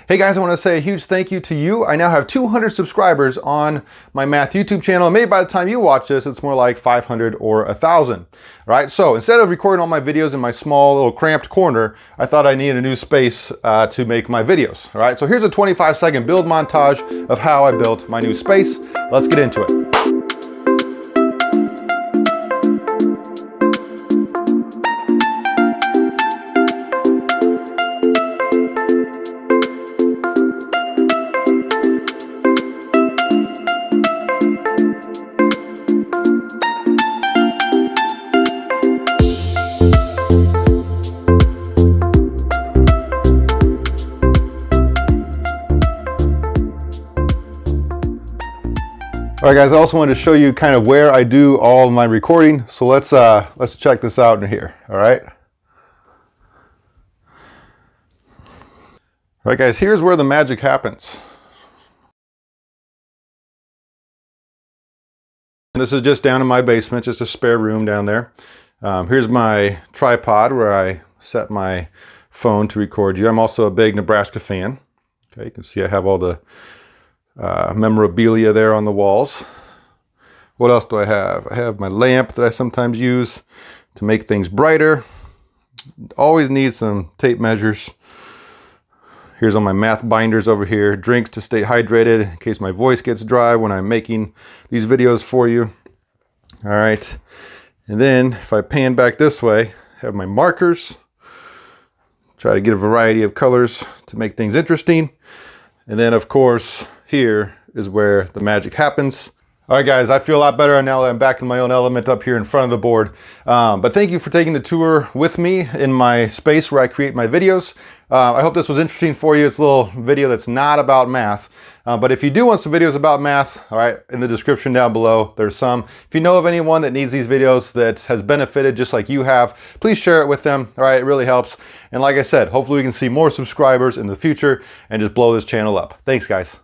Hey guys, I want to say a huge thank you to you. I now have 200 subscribers on my math YouTube channel. Maybe by the time you watch this, it's more like 500 or 1,000. All right, so instead of recording all my videos in my small little cramped corner, I thought I needed a new space to make my videos. All right, so here's a 25-second build montage of how I built my new space. Let's get into it. All right guys, I also wanted to show you kind of where I do all my recording. So let's check this out in here, all right? All right guys, here's where the magic happens. And this is just down in my basement, just a spare room down there. Here's my tripod where I set my phone to record you. I'm also a big Nebraska fan. Okay, you can see I have all the memorabilia there on the walls. What else do I have? I have my lamp that I sometimes use to make things brighter. Always need some tape measures. Here's all my math binders over here. Drinks to stay hydrated in case my voice gets dry when I'm making these videos for you. All right. And then if I pan back this way, I have my markers. Try to get a variety of colors to make things interesting. And then of course, here is where the magic happens. All right guys, I feel a lot better now that I'm back in my own element up here in front of the board. But thank you for taking the tour with me in my space where I create my videos. I hope this was interesting for you. It's a little video that's not about math. But if you do want some videos about math, all right, in the description down below, there's some. If you know of anyone that needs these videos that has benefited just like you have, please share it with them. All right, it really helps. And like I said, hopefully we can see more subscribers in the future and just blow this channel up. Thanks guys.